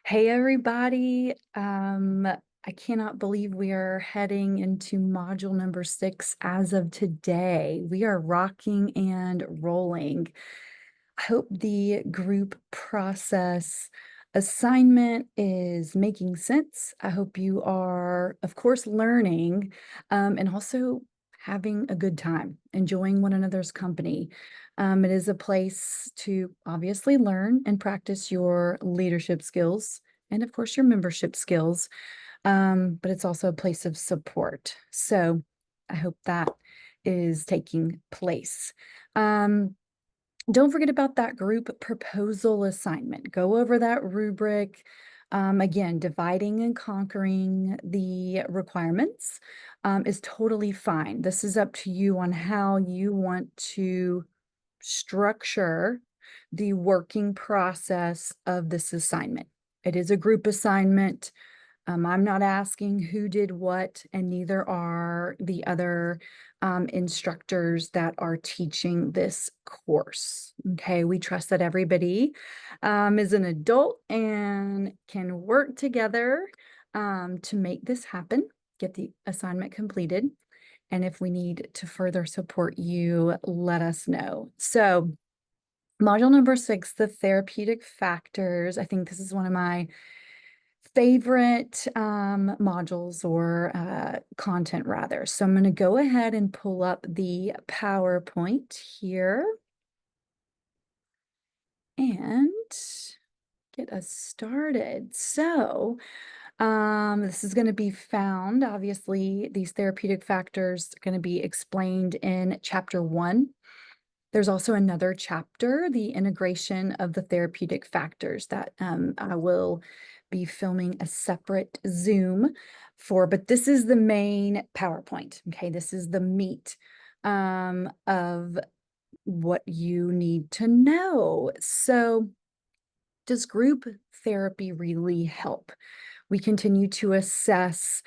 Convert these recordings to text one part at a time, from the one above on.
Hey everybody. I cannot believe we are heading into module number 6 as of today. We are rocking and rolling. I hope the group process assignment is making sense. I hope you are, of course, learning, and also having a good time, enjoying one another's company. It is a place to obviously learn and practice your leadership skills and, of course, your membership skills, but it's also a place of support. So I hope that is taking place. Don't forget about that group proposal assignment. Go over that rubric. Again, dividing and conquering the requirements is totally fine. This is up to you on how you want to structure the working process of this assignment. It is a group assignment. I'm not asking who did what, and neither are the other instructors that are teaching this course. Okay, we trust that everybody is an adult and can work together to make this happen, get the assignment completed. And if we need to further support you, let us know. So, module number 6, the therapeutic factors. I think this is one of my favorite modules or content rather. So I'm going to go ahead and pull up the PowerPoint here and get us started. So this is going to be found, obviously, these therapeutic factors are going to be explained in chapter 1. There's also another chapter, the integration of the therapeutic factors, that I will be filming a separate Zoom for, but this is the main PowerPoint. Okay, this is the meat of what you need to know. So, does group therapy really help? We continue to assess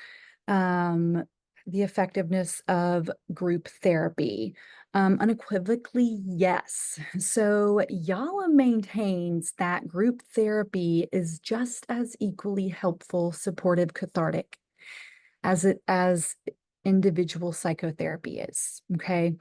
the effectiveness of group therapy. Unequivocally, yes. So Yala maintains that group therapy is just as equally helpful, supportive, cathartic as individual psychotherapy is. Okay.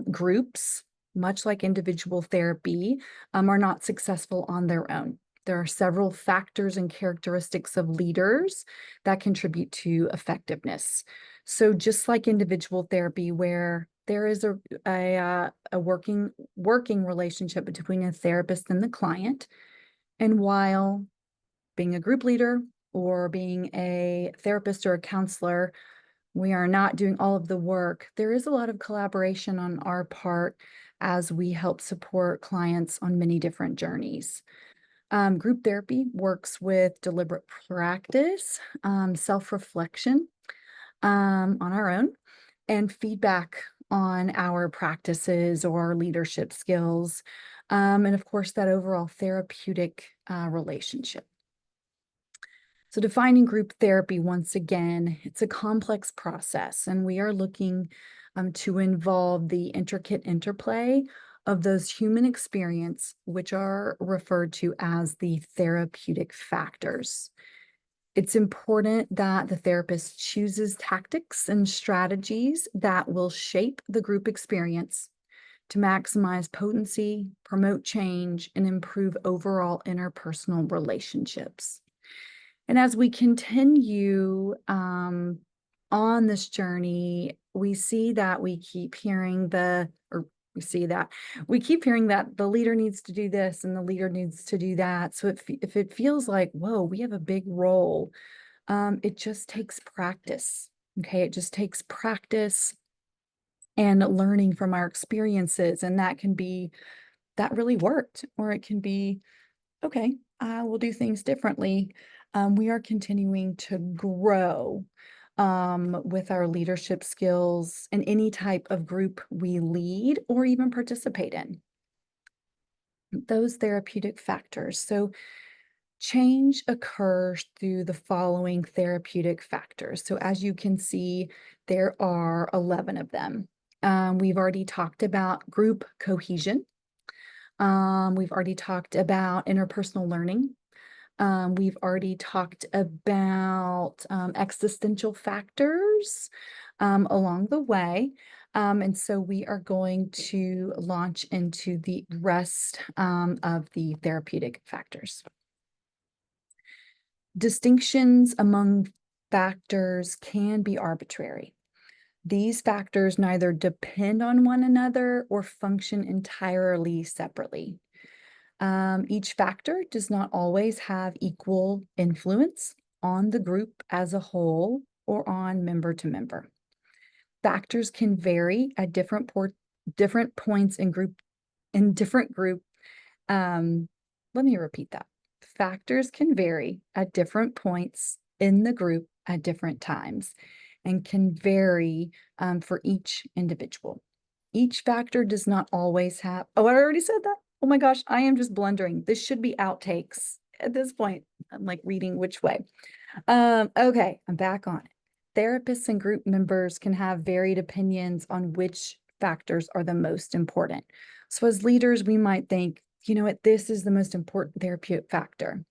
Groups, much like individual therapy, are not successful on their own. There are several factors and characteristics of leaders that contribute to effectiveness. So just like individual therapy, where there is a working relationship between a therapist and the client, and while being a group leader or being a therapist or a counselor, we are not doing all of the work. There is a lot of collaboration on our part as we help support clients on many different journeys. Group therapy works with deliberate practice, self-reflection on our own, and feedback on our practices or leadership skills, and of course, that overall therapeutic relationship. So defining group therapy, once again, it's a complex process, and we are looking to involve the intricate interplay of those human experience, which are referred to as the therapeutic factors. It's important that the therapist chooses tactics and strategies that will shape the group experience to maximize potency, promote change, and improve overall interpersonal relationships. And as we continue on this journey, we see that we keep hearing that the leader needs to do this and the leader needs to do that. So if it feels like, whoa, we have a big role, it just takes practice. Okay, it just takes practice and learning from our experiences, and that can be that really worked, or it can be okay, we'll do things differently. We are continuing to grow with our leadership skills in any type of group we lead or even participate in. Those therapeutic factors. So change occurs through the following therapeutic factors. So as you can see, there are 11 of them. We've already talked about group cohesion. We've already talked about interpersonal learning, We've already talked about existential factors along the way. And so we are going to launch into the rest of the therapeutic factors. Distinctions among factors can be arbitrary. These factors neither depend on one another or function entirely separately. Each factor does not always have equal influence on the group as a whole or on member to member. Factors can vary at different points in different group. Let me repeat that. Factors can vary at different points in the group at different times and can vary for each individual. Each factor does not always have, oh, I already said that. Oh my gosh, I am just blundering. This should be outtakes at this point. I'm like reading which way. Okay, I'm back on it. Therapists and group members can have varied opinions on which factors are the most important. So as leaders, we might think, you know what, this is the most important therapeutic factor.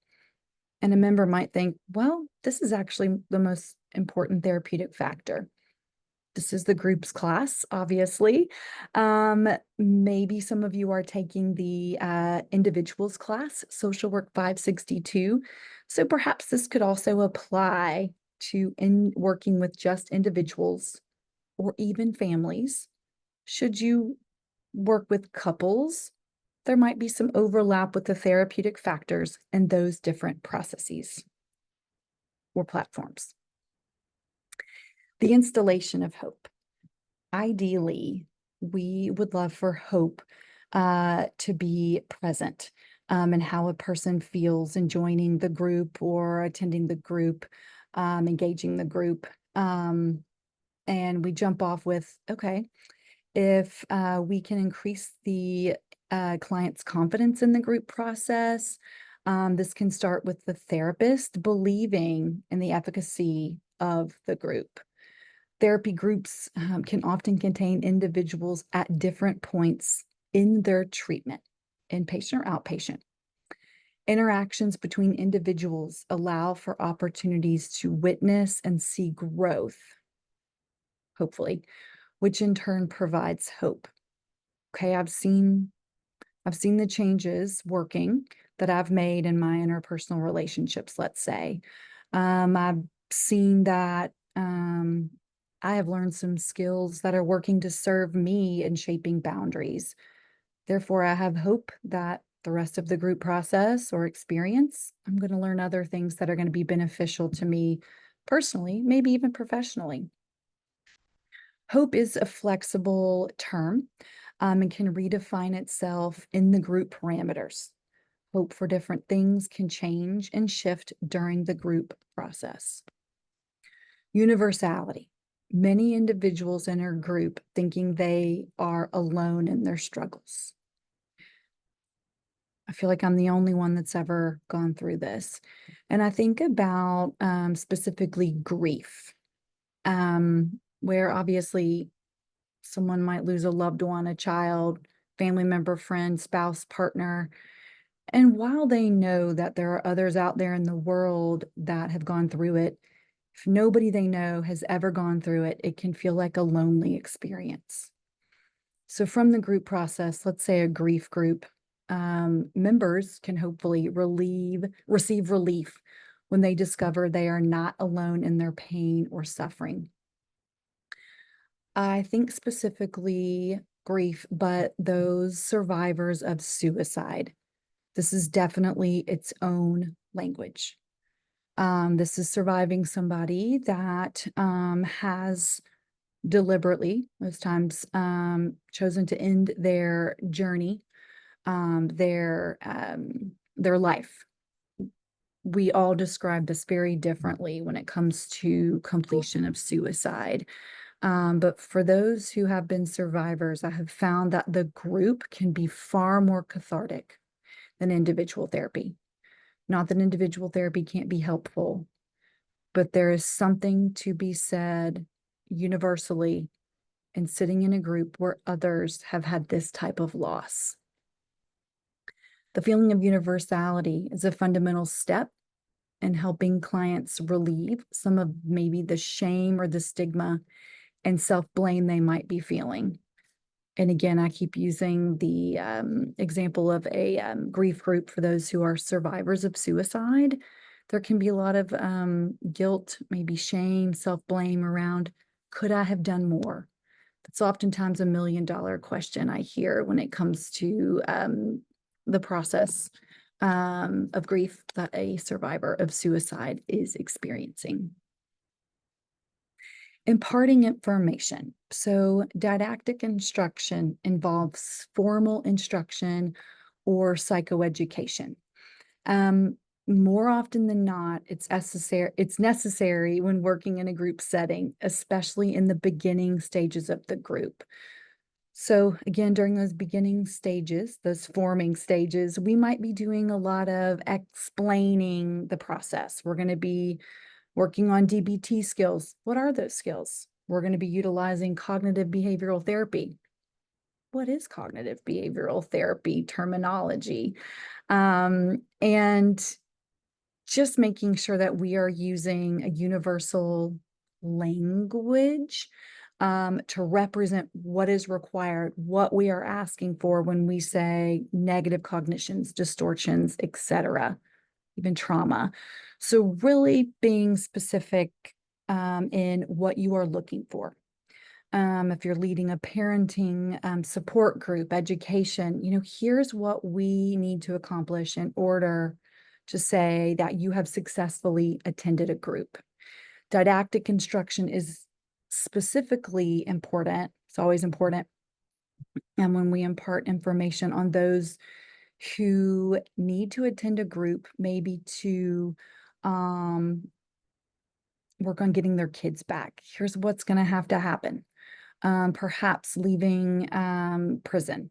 And a member might think, well, this is actually the most important therapeutic factor. This is the group's class, obviously. Maybe some of you are taking the individuals class, Social Work 562. So perhaps this could also apply to working with just individuals or even families. Should you work with couples, there might be some overlap with the therapeutic factors and those different processes or platforms. The installation of hope. Ideally, we would love for hope to be present in how a person feels in joining the group or attending the group, engaging the group. And we jump off with, okay, if we can increase the client's confidence in the group process, this can start with the therapist believing in the efficacy of the group. Therapy groups can often contain individuals at different points in their treatment, inpatient or outpatient. Interactions between individuals allow for opportunities to witness and see growth, hopefully, which in turn provides hope. Okay, I've seen the changes working that I've made in my interpersonal relationships, let's say. I've seen that I have learned some skills that are working to serve me in shaping boundaries. Therefore, I have hope that the rest of the group process or experience, I'm going to learn other things that are going to be beneficial to me personally, maybe even professionally. Hope is a flexible term and can redefine itself in the group parameters. Hope for different things can change and shift during the group process. Universality. Many individuals in a group thinking they are alone in their struggles. I feel like I'm the only one that's ever gone through this. And I think about specifically grief, where obviously someone might lose a loved one, a child, family member, friend, spouse, partner. And while they know that there are others out there in the world that have gone through it, if nobody they know has ever gone through it, it can feel like a lonely experience. So from the group process, let's say a grief group, members can hopefully receive relief when they discover they are not alone in their pain or suffering. I think specifically grief, but those survivors of suicide. This is definitely its own language. This is surviving somebody that has deliberately, most times, chosen to end their journey, their life. We all describe this very differently when it comes to completion of suicide. But for those who have been survivors, I have found that the group can be far more cathartic than individual therapy. Not that individual therapy can't be helpful, but there is something to be said universally in sitting in a group where others have had this type of loss. The feeling of universality is a fundamental step in helping clients relieve some of maybe the shame or the stigma and self-blame they might be feeling. And again, I keep using the example of a grief group for those who are survivors of suicide. There can be a lot of guilt, maybe shame, self-blame around, could I have done more? That's oftentimes $1 million question I hear when it comes to the process of grief that a survivor of suicide is experiencing. Imparting information. So didactic instruction involves formal instruction or psychoeducation. More often than not, it's necessary when working in a group setting, especially in the beginning stages of the group. So again, during those beginning stages, those forming stages, we might be doing a lot of explaining the process. We're going to be working on DBT skills. What are those skills? We're going to be utilizing cognitive behavioral therapy. What is cognitive behavioral therapy terminology? And just making sure that we are using a universal language to represent what is required, what we are asking for when we say negative cognitions, distortions, etc., even trauma. So really being specific in what you are looking for. If you're leading a parenting support group, education, here's what we need to accomplish in order to say that you have successfully attended a group. Didactic instruction is specifically important. It's always important. And when we impart information on those who need to attend a group, maybe to work on getting their kids back. Here's what's going to have to happen. Perhaps leaving prison,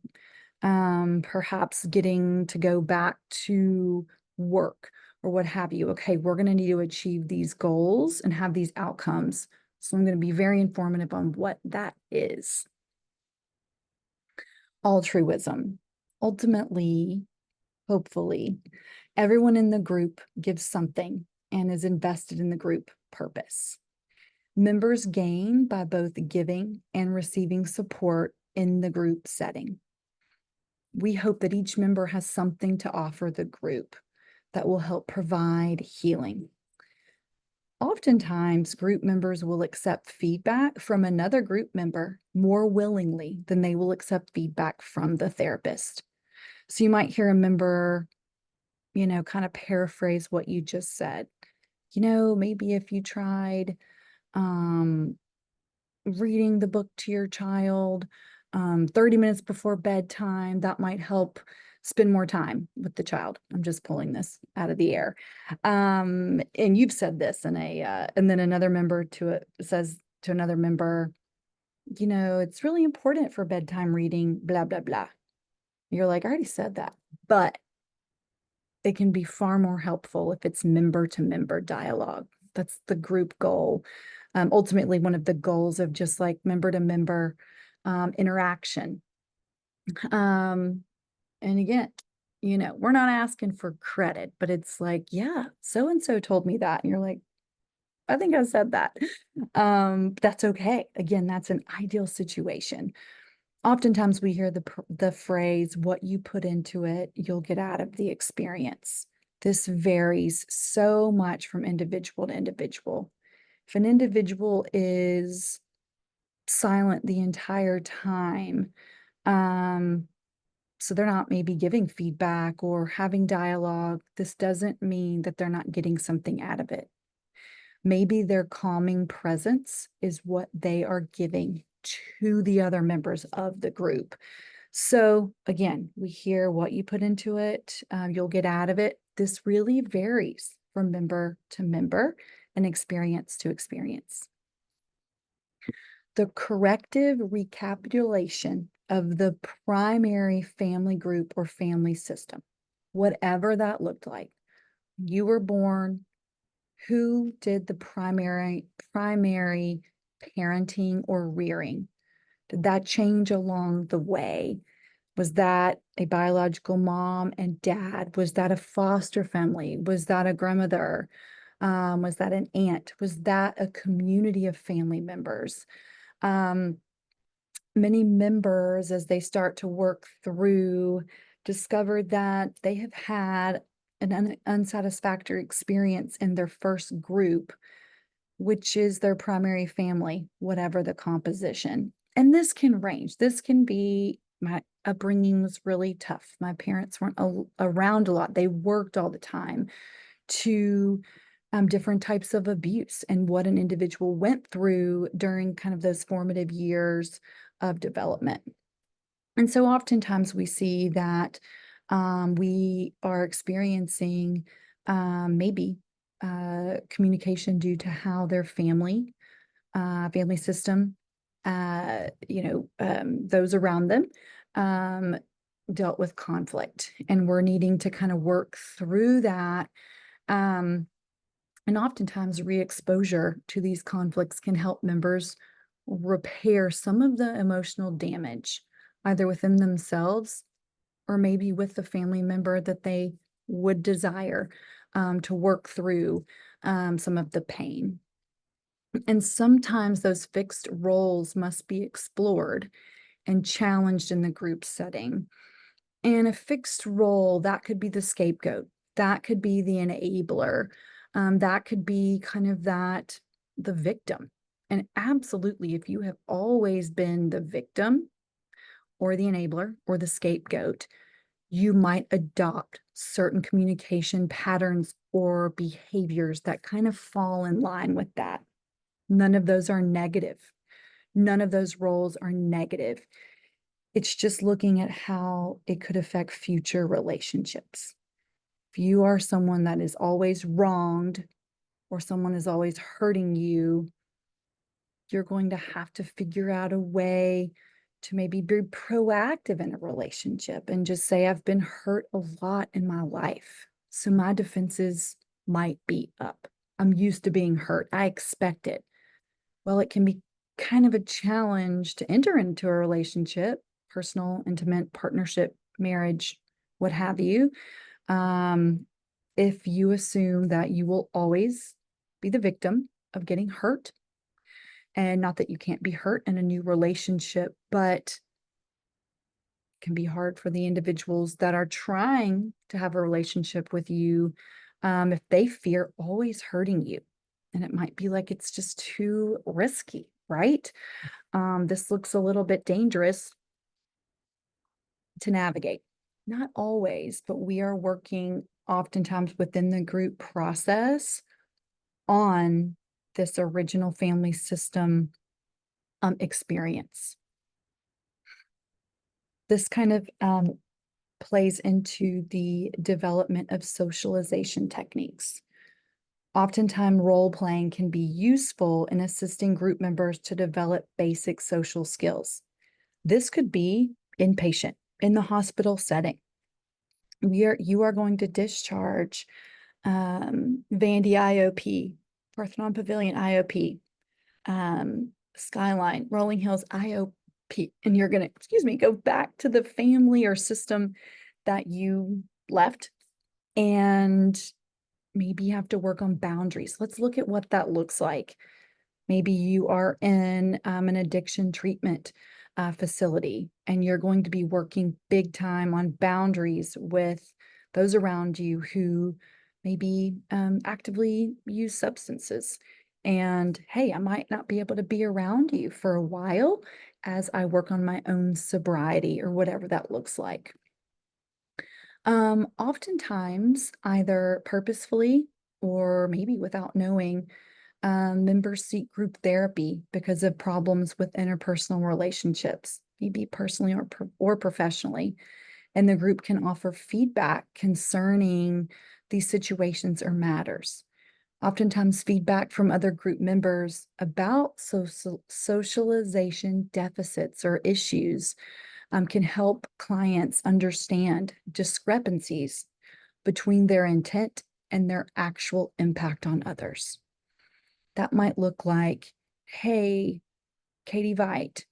perhaps getting to go back to work or what have you. Okay, we're going to need to achieve these goals and have these outcomes. So I'm going to be very informative on what that is. Altruism. Ultimately, hopefully, everyone in the group gives something and is invested in the group purpose. Members gain by both giving and receiving support in the group setting. We hope that each member has something to offer the group that will help provide healing. Oftentimes, group members will accept feedback from another group member more willingly than they will accept feedback from the therapist. So you might hear a member, kind of paraphrase what you just said. Maybe if you tried reading the book to your child 30 minutes before bedtime, that might help spend more time with the child. I'm just pulling this out of the air. And you've said this and then another member says to another member, it's really important for bedtime reading, blah, blah, blah. You're like, I already said that, but it can be far more helpful if it's member to member dialogue. That's the group goal. Ultimately, one of the goals of just like member to member interaction. And again, we're not asking for credit, but it's like, yeah, so-and-so told me that. And you're like, I think I said that. That's okay. Again, that's an ideal situation. Oftentimes we hear the phrase, what you put into it, you'll get out of the experience. This varies so much from individual to individual. If an individual is silent the entire time, so they're not maybe giving feedback or having dialogue, this doesn't mean that they're not getting something out of it. Maybe their calming presence is what they are giving to the other members of the group. So again, we hear what you put into it, you'll get out of it. This really varies from member to member and experience to experience. The corrective recapitulation of the primary family group or family system, whatever that looked like. You were born, who did the primary parenting or rearing? Did that change along the way? Was that a biological mom and dad? Was that a foster family? Was that a grandmother? Was that an aunt? Was that a community of family members? Um, Many members, as they start to work through, discovered that they have had an unsatisfactory experience in their first group, which is their primary family, whatever the composition. And this can range. This can be my upbringing was really tough. My parents weren't around a lot. They worked all the time, to different types of abuse and what an individual went through during kind of those formative years of development. And so oftentimes we see that we are experiencing maybe communication due to how their family system, those around them um, dealt with conflict. And we're needing to kind of work through that. Um, and oftentimes, re-exposure to these conflicts can help members repair some of the emotional damage, either within themselves or maybe with the family member that they would desire to work through some of the pain. And sometimes those fixed roles must be explored and challenged in the group setting. And a fixed role, that could be the scapegoat, that could be the enabler, that could be kind of the victim. And absolutely, if you have always been the victim or the enabler or the scapegoat, you might adopt certain communication patterns or behaviors that kind of fall in line with that. None of those are negative. None of those roles are negative. It's just looking at how it could affect future relationships. If you are someone that is always wronged or someone is always hurting you, you're going to have to figure out a way to maybe be proactive in a relationship and just say, I've been hurt a lot in my life, so my defenses might be up. I'm used to being hurt. I expect it. Well, it can be kind of a challenge to enter into a relationship, personal, intimate, partnership, marriage, what have you, if you assume that you will always be the victim of getting hurt. And not that you can't be hurt in a new relationship, but it can be hard for the individuals that are trying to have a relationship with you if they fear always hurting you. And it might be like it's just too risky, right? This looks a little bit dangerous to navigate. Not always, but we are working oftentimes within the group process on this original family system experience. This kind of plays into the development of socialization techniques. Oftentimes, role playing can be useful in assisting group members to develop basic social skills. This could be inpatient in the hospital setting. You are going to discharge Vandy IOP, Parthenon Pavilion IOP, Skyline, Rolling Hills IOP, and you're going to, go back to the family or system that you left, and maybe you have to work on boundaries. Let's look at what that looks like. Maybe you are in an addiction treatment facility, and you're going to be working big time on boundaries with those around you who maybe actively use substances. And hey, I might not be able to be around you for a while as I work on my own sobriety or whatever that looks like. Oftentimes, either purposefully or maybe without knowing, members seek group therapy because of problems with interpersonal relationships, maybe personally or professionally. And the group can offer feedback concerning these situations or matters. Oftentimes, feedback from other group members about socialization deficits or issues can help clients understand discrepancies between their intent and their actual impact on others. That might look like, hey, Katie Veit,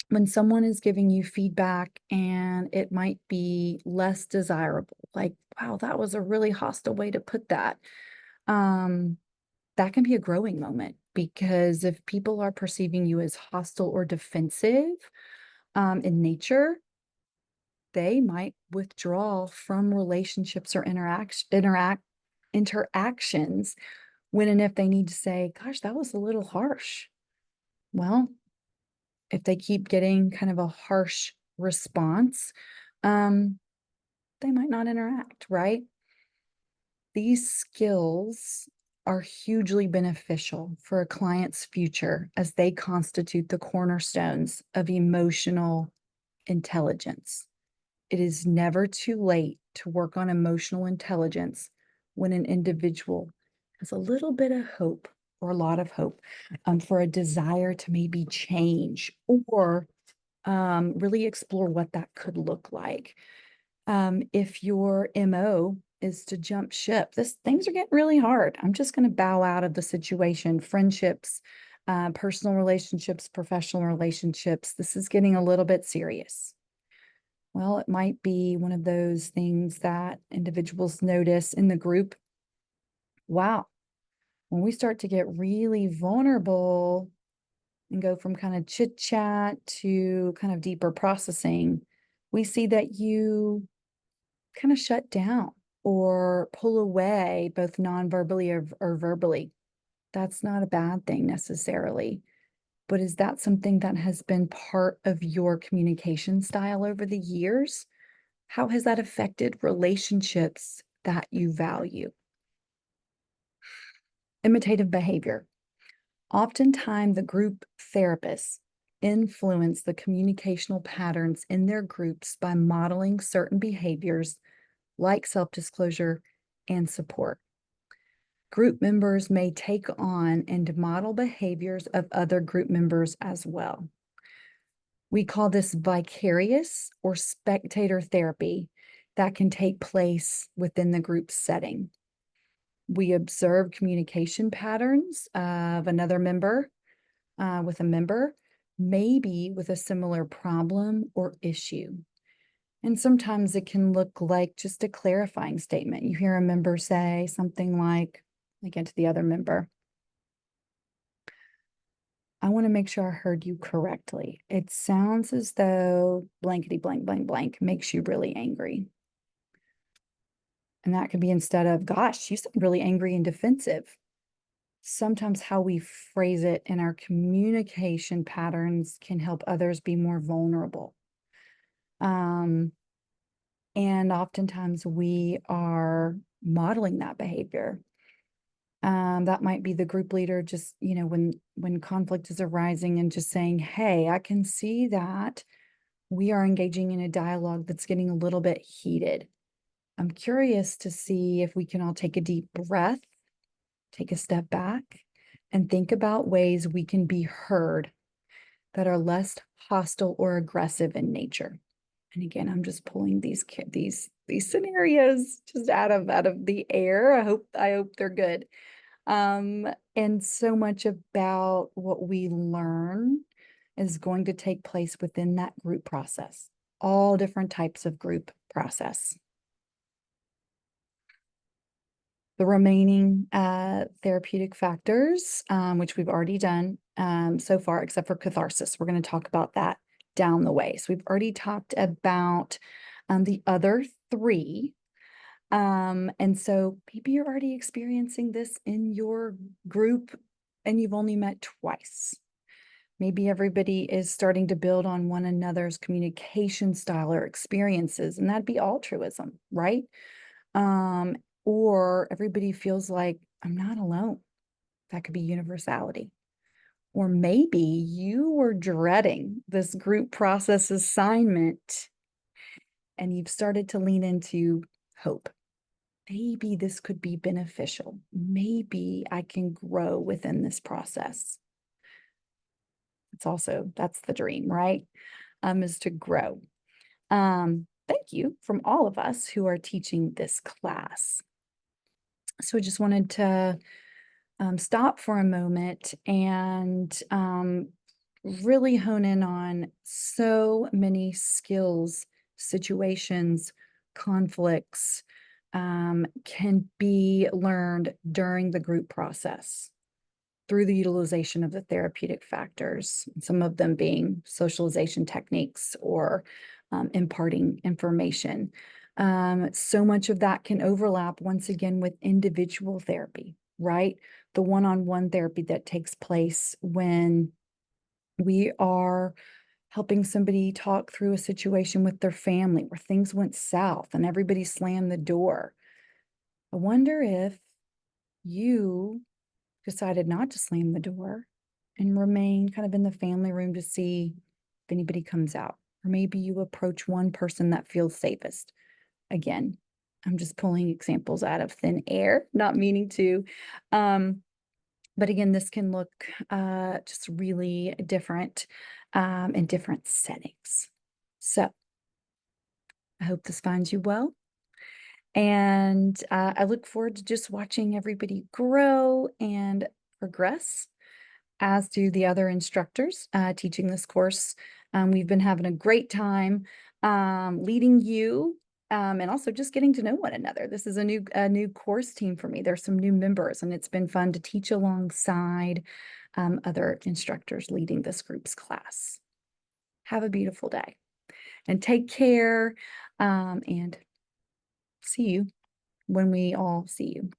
when someone is giving you feedback and it might be less desirable, like, wow, that was a really hostile way to put that. Um, that can be a growing moment because if people are perceiving you as hostile or defensive, in nature, they might withdraw from relationships or interactions when and if they need to say, gosh, that was a little harsh. Well, if they keep getting kind of a harsh response, um, they might not interact, right? These skills are hugely beneficial for a client's future as they constitute the cornerstones of emotional intelligence. It is never too late to work on emotional intelligence when an individual has a little bit of hope or a lot of hope for a desire to maybe change or really explore what that could look like. If your MO is to jump ship, things are getting really hard. I'm just going to bow out of the situation. Friendships, personal relationships, professional relationships. This is getting a little bit serious. Well, it might be one of those things that individuals notice in the group. Wow, when we start to get really vulnerable and go from kind of chit chat to kind of deeper processing, we see that you kind of shut down or pull away, both non-verbally or verbally. That's not a bad thing necessarily. But is that something that has been part of your communication style over the years? How has that affected relationships that you value? Imitative behavior. Oftentimes, the group therapists influence the communicational patterns in their groups by modeling certain behaviors like self-disclosure and support. Group members may take on and model behaviors of other group members as well. We call this vicarious or spectator therapy that can take place within the group setting. We observe communication patterns of another member with a member, maybe with a similar problem or issue. And sometimes it can look like just a clarifying statement. You hear a member say something like, again to the other member, I want to make sure I heard you correctly. It sounds as though blankety blank blank blank makes you really angry. And that could be instead of, gosh, you sound really angry and defensive. Sometimes how we phrase it in our communication patterns can help others be more vulnerable. And oftentimes we are modeling that behavior. That might be the group leader just, when conflict is arising and just saying, hey, I can see that we are engaging in a dialogue that's getting a little bit heated. I'm curious to see if we can all take a deep breath, take a step back, and think about ways we can be heard that are less hostile or aggressive in nature. And again, I'm just pulling these scenarios just out of the air. I hope they're good. And so much about what we learn is going to take place within that group process, all different types of group process. The remaining therapeutic factors, which we've already done so far, except for catharsis. We're going to talk about that down the way. So we've already talked about the other three. And so maybe you're already experiencing this in your group and you've only met twice. Maybe everybody is starting to build on one another's communication style or experiences, and that'd be altruism, right? Or everybody feels like I'm not alone. That could be universality. Or maybe you were dreading this group process assignment and you've started to lean into hope. Maybe this could be beneficial. Maybe I can grow within this process. That's the dream, right? Is to grow. Thank you from all of us who are teaching this class. So I just wanted to stop for a moment and really hone in on so many skills, situations, conflicts, can be learned during the group process through the utilization of the therapeutic factors, some of them being socialization techniques or imparting information. So much of that can overlap once again with individual therapy, right? The one-on-one therapy that takes place when we are helping somebody talk through a situation with their family where things went south and everybody slammed the door. I wonder if you decided not to slam the door and remain kind of in the family room to see if anybody comes out. Or maybe you approach one person that feels safest. Again, I'm just pulling examples out of thin air, not meaning to. But again, this can look just really different in different settings. So I hope this finds you well. And I look forward to just watching everybody grow and progress, as do the other instructors teaching this course. We've been having a great time leading you and also just getting to know one another. This is a new course team for me. There's some new members, and it's been fun to teach alongside other instructors leading this group's class. Have a beautiful day and take care, and see you when we all see you.